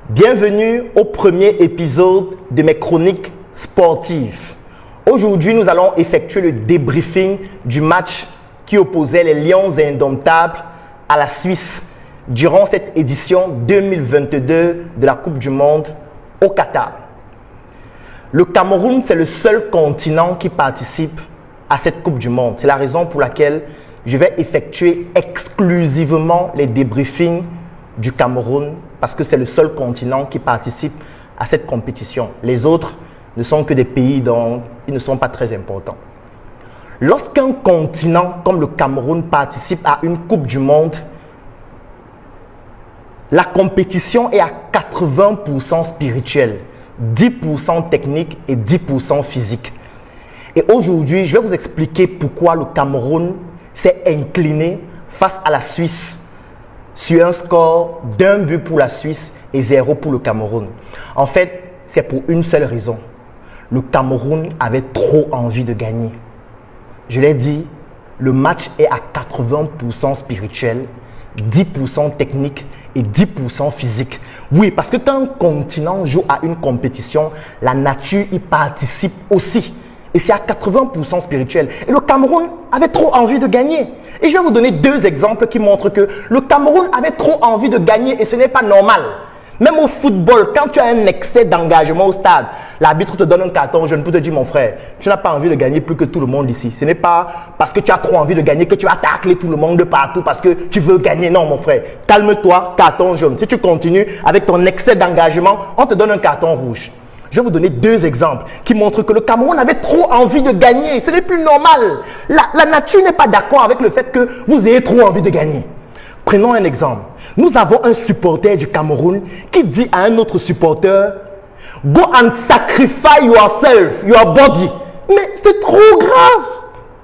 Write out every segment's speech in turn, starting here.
Bienvenue au premier épisode de mes chroniques sportives. Aujourd'hui, nous allons effectuer le débriefing du match qui opposait les Lions indomptables à la Suisse durant cette édition 2022 de la Coupe du Monde au Qatar. Le Cameroun, c'est le seul continent qui participe à cette Coupe du Monde. C'est la raison pour laquelle je vais effectuer exclusivement les débriefings du Cameroun parce que c'est le seul continent qui participe à cette compétition. Les autres ne sont que des pays dont ils ne sont pas très importants. Lorsqu'un continent comme le Cameroun participe à une Coupe du Monde, la compétition est à 80% spirituelle, 10% technique et 10% physique. Et aujourd'hui, je vais vous expliquer pourquoi le Cameroun s'est incliné face à la Suisse sur un score d'1 but pour la Suisse et 0 pour le Cameroun. En fait, c'est pour une seule raison. Le Cameroun avait trop envie de gagner. Je l'ai dit, le match est à 80% spirituel, 10% technique et 10% physique. Oui, parce que quand un continent joue à une compétition, la nature y participe aussi. Et c'est à 80% spirituel. Et le Cameroun avait trop envie de gagner. Et je vais vous donner deux exemples qui montrent que le Cameroun avait trop envie de gagner et ce n'est pas normal. Même au football, quand tu as un excès d'engagement au stade, l'arbitre te donne un carton jaune pour te dire, mon frère, tu n'as pas envie de gagner plus que tout le monde ici. Ce n'est pas parce que tu as trop envie de gagner que tu vas tacler tout le monde de partout parce que tu veux gagner. Non, mon frère, calme-toi, carton jaune. Si tu continues avec ton excès d'engagement, on te donne un carton rouge. Je vais vous donner deux exemples qui montrent que le Cameroun avait trop envie de gagner. Ce n'est plus normal. La nature n'est pas d'accord avec le fait que vous ayez trop envie de gagner. Prenons un exemple. Nous avons un supporter du Cameroun qui dit à un autre supporter « Go and sacrifice yourself, your body ». Mais c'est trop grave.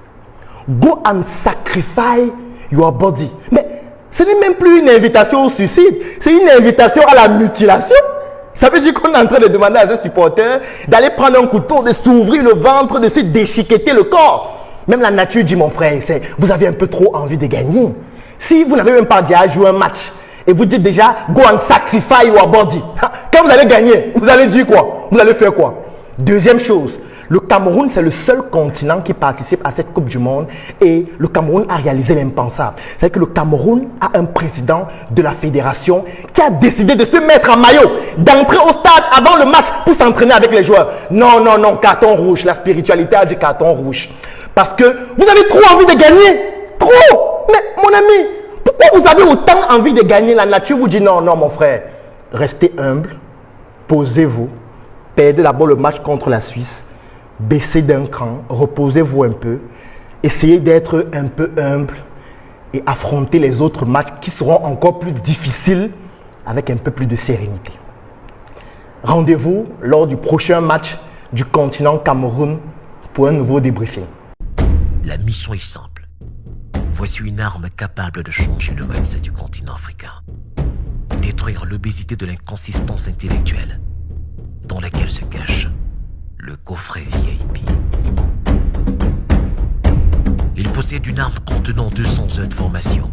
« Go and sacrifice your body ». Mais ce n'est même plus une invitation au suicide, c'est une invitation à la mutilation. Ça veut dire qu'on est en train de demander à ce supporter d'aller prendre un couteau, de s'ouvrir le ventre, de se déchiqueter le corps. Même la nature dit, mon frère, vous avez un peu trop envie de gagner. Si vous n'avez même pas déjà joué un match et vous dites déjà, go and sacrifice your body. Quand vous allez gagner, vous allez dire quoi? Vous allez faire quoi? Deuxième chose, le Cameroun, c'est le seul continent qui participe à cette Coupe du Monde et le Cameroun a réalisé l'impensable. C'est que le Cameroun a un président de la fédération qui a décidé de se mettre en maillot, d'entrer au stade avant le match pour s'entraîner avec les joueurs. Non, non, non, carton rouge. La spiritualité a dit carton rouge. Parce que vous avez trop envie de gagner. Trop. Mais mon ami, pourquoi vous avez autant envie de gagner? La nature vous dit non, non, mon frère. Restez humble, posez-vous, perdez d'abord le match contre la Suisse. Baissez d'un cran, reposez-vous un peu, essayez d'être un peu humble et affrontez les autres matchs qui seront encore plus difficiles avec un peu plus de sérénité. Rendez-vous lors du prochain match du continent Cameroun pour un nouveau débriefing. La mission est simple. Voici une arme capable de changer le mindset du continent africain. Détruire l'obésité de l'inconsistance intellectuelle dans laquelle se cache le coffret VIP. Il possède une arme contenant 200 heures de formation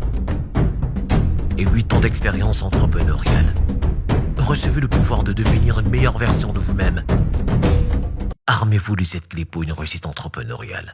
et 8 ans d'expérience entrepreneuriale. Recevez le pouvoir de devenir une meilleure version de vous-même. Armez-vous de cette clé pour une réussite entrepreneuriale.